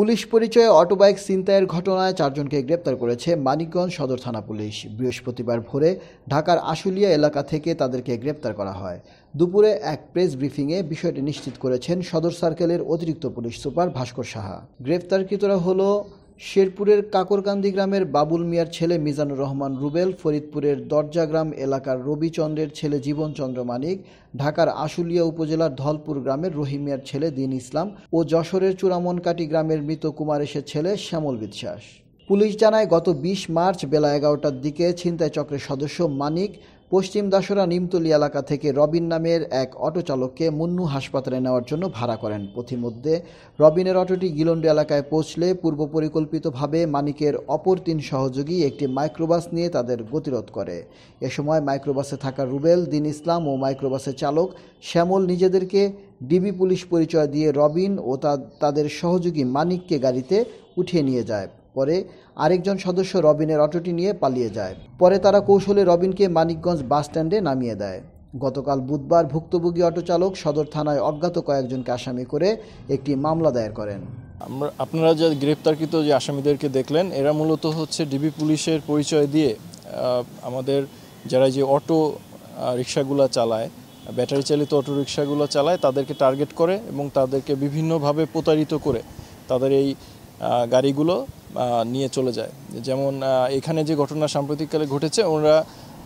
Police পরিচয়ে autobike ছিনতাইয়ের ঘটনায় 4 জনকে গ্রেপ্তার করেছে মানিকগঞ্জ সদর থানা পুলিশ। বৃহস্পতিবার ভোরে ঢাকার আশুলিয়া এলাকা থেকে তাদেরকে গ্রেপ্তার করা হয়। দুপুরে এক প্রেস ব্রিফিংয়ে বিষয়টি নিশ্চিত করেছেন সদর সার্কেলের অতিরিক্ত পুলিশ সুপার ভাস্কর সাহা। গ্রেপ্তারকৃতরা হলো শেরপুরের কাকরকান্দি গ্রামের বাবুল মিয়ার ছেলে মিজানুর রহমান রুবেল, ফরিদপুরের দরজাগ্রাম এলাকার রবিচন্দ্রের ছেলে জীবনচন্দ্র মানিক, ঢাকার আশুলিয়া উপজেলার ধলপুর গ্রামের রহিম মিয়ার ছেলে দিন ইসলাম ও যশোরের চূড়ামনকাটি গ্রামের মৃত কুমারেশের ছেলে শ্যামল বিশ্বাস। পুলিশ জানায়, গত 20 মার্চ বেলা 11টার দিকে ছিনতাই চক্রের সদস্য মানিক পশ্চিম দাসরা নিমতলী এলাকা থেকে রবিন নামের এক অটো চালককে মুন্নু হাসপাতালে নেওয়ার জন্য ভাড়া করেন। পথিমধ্যে রবিনের অটোটি গিলন্ডি এলাকায় পৌঁছলে পূর্ব পরিকল্পিতভাবে মানিকের অপর 3 সহযোগী একটি মাইক্রোবাস নিয়ে তাদের গতিরোধ করে। এ সময় মাইক্রোবাসে থাকা রুবেল, দিন ইসলাম ও মাইক্রোবাসের চালক শ্যামল নিজেদেরকে ডিবি পুলিশ পরিচয় দিয়ে রবিন ও তাদের সহযোগী মানিককে গাড়িতে উঠিয়ে নিয়ে যায়। পরে আরেকজন সদস্য রবিনের অটোটি নিয়ে পালিয়ে যায়। পরে তারা কৌশলে রবিনকে মানিকগঞ্জ বাস স্ট্যান্ডে নামিয়ে দেয়। গতকাল বুধবার ভুক্তভোগী অটো চালক সদর থানায় অজ্ঞাত কয়েকজনকে আসামি করে একটি মামলা দায়ের করেন। আপনারা যে গ্রেপ্তারকৃত যে আসামিদেরকে দেখলেন, এরা মূলত হচ্ছে ডিবি পুলিশের পরিচয় দিয়ে আমাদের যারা যে অটো রিক্সাগুলো চালায়, ব্যাটারি চালিত অটো রিক্সাগুলো চালায়, তাদেরকে টার্গেট করে এবং তাদেরকে বিভিন্নভাবে প্রতারিত করে তাদের এই গাড়িগুলো নিয়ে চলে যায়। যেমন এখানে যে ঘটনা সাম্প্রতিককালে ঘটেছে, ওরা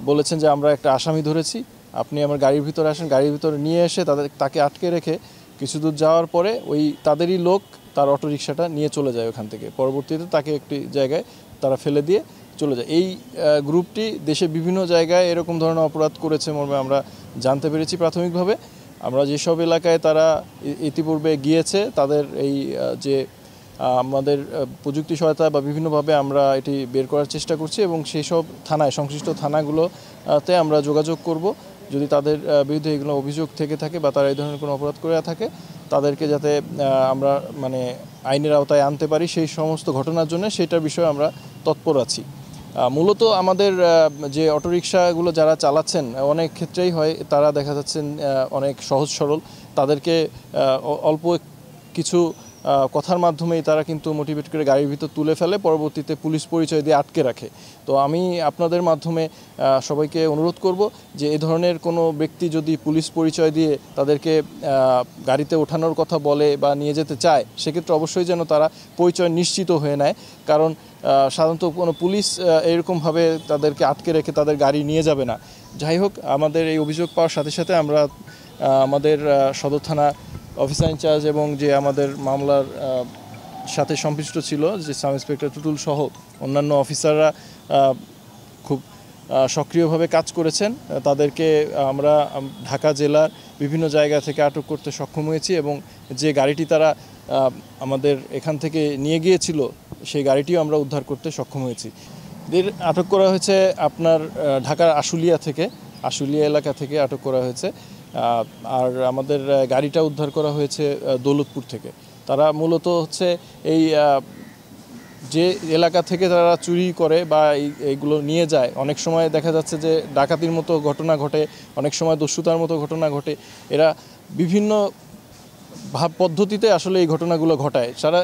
বলেছেন যে আমরা একটা আসামি ধরেছি, আপনি আমার গাড়ির ভিতরে আসেন। গাড়ির ভিতরে নিয়ে এসে তাকে আটকে রেখে কিছু দূর যাওয়ার পরে ওই তাদেরই লোক তার অটো রিক্সাটা নিয়ে চলে যায় ওখান থেকে। পরবর্তীতে তাকে একটি জায়গায় তারা ফেলে দিয়ে চলে যায়। এই গ্রুপটি দেশে বিভিন্ন জায়গায় এরকম ধরনের অপরাধ করেছে মর্মে আমরা জানতে পেরেছি প্রাথমিকভাবে। আমরা যেসব এলাকায় তারা ইতিপূর্বে গিয়েছে, তাদের এই যে আমাদের প্রযুক্তি সহায়তা বা বিভিন্নভাবে আমরা এটি বের করার চেষ্টা করছি এবং সেই সব থানায়, সংশ্লিষ্ট থানাগুলোতে আমরা যোগাযোগ করব। যদি তাদের বিরুদ্ধে এগুলো অভিযোগ থেকে থাকে বা তারা এই ধরনের কোনো অপরাধ করে থাকে, তাদেরকে যাতে আমরা আইনের আওতায় আনতে পারি সেই সমস্ত ঘটনার জন্য, সেটার বিষয়ে আমরা তৎপর আছি। মূলত আমাদের যে অটোরিকশাগুলো যারা চালাচ্ছেন, অনেক ক্ষেত্রেই হয় তারা দেখা যাচ্ছেন অনেক সহজ সরল, তাদেরকে অল্প কিছু কথার মাধ্যমেই তারা কিন্তু মোটিভেট করে গাড়ির ভিতর তুলে ফেলে, পরবর্তীতে পুলিশ পরিচয় দিয়ে আটকে রাখে। তো আমি আপনাদের মাধ্যমে সবাইকে অনুরোধ করব যে এ ধরনের কোনো ব্যক্তি যদি পুলিশ পরিচয় দিয়ে তাদেরকে গাড়িতে ওঠানোর কথা বলে বা নিয়ে যেতে চায়, সেক্ষেত্রে অবশ্যই যেন তারা পরিচয় নিশ্চিত হয়ে নেয়। কারণ সাধারণত কোনো পুলিশ এরকমভাবে তাদেরকে আটকে রেখে তাদের গাড়ি নিয়ে যাবে না। যাই হোক, আমাদের এই অভিযোগ পাওয়ার সাথে সাথে আমরা আমাদের সদর থানা অফিসার ইনচার্জ এবং যে আমাদের মামলার সাথে সম্পৃক্ত ছিল যে সাব ইন্সপেক্টর টুটুল সহ অন্যান্য অফিসাররা খুব সক্রিয়ভাবে কাজ করেছেন। তাদেরকে আমরা ঢাকা জেলার বিভিন্ন জায়গা থেকে আটক করতে সক্ষম হয়েছি এবং যে গাড়িটি তারা আমাদের এখান থেকে নিয়ে গিয়েছিল, সেই গাড়িটিও আমরা উদ্ধার করতে সক্ষম হয়েছি। এদের আটক করা হয়েছে আপনার ঢাকার আশুলিয়া এলাকা থেকে আটক করা হয়েছে। আর আমাদের গাড়িটা উদ্ধার করা হয়েছে দৌলতপুর থেকে। তারা মূলত হচ্ছে এই যে এলাকা থেকে তারা চুরি করে বা এইগুলো নিয়ে যায়, অনেক সময় দেখা যাচ্ছে যে ডাকাতির মতো ঘটনা ঘটে, অনেক সময় দস্যুতার মতো ঘটনা ঘটে। এরা বিভিন্ন পদ্ধতিতে আসলে এই ঘটনাগুলো ঘটায়। সারা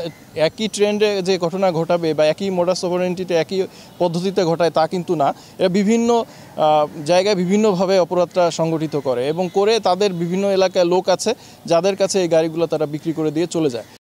একই ট্রেন্ডে যে ঘটনা ঘটাবে বা একই মোডাস অপারেন্ডিতে একই পদ্ধতিতে ঘটায় তা কিন্তু না। এরা বিভিন্ন জায়গায় বিভিন্নভাবে অপরাধটা সংগঠিত করে এবং করে তাদের বিভিন্ন এলাকায় লোক আছে যাদের কাছে এই গাড়িগুলো তারা বিক্রি করে দিয়ে চলে যায়।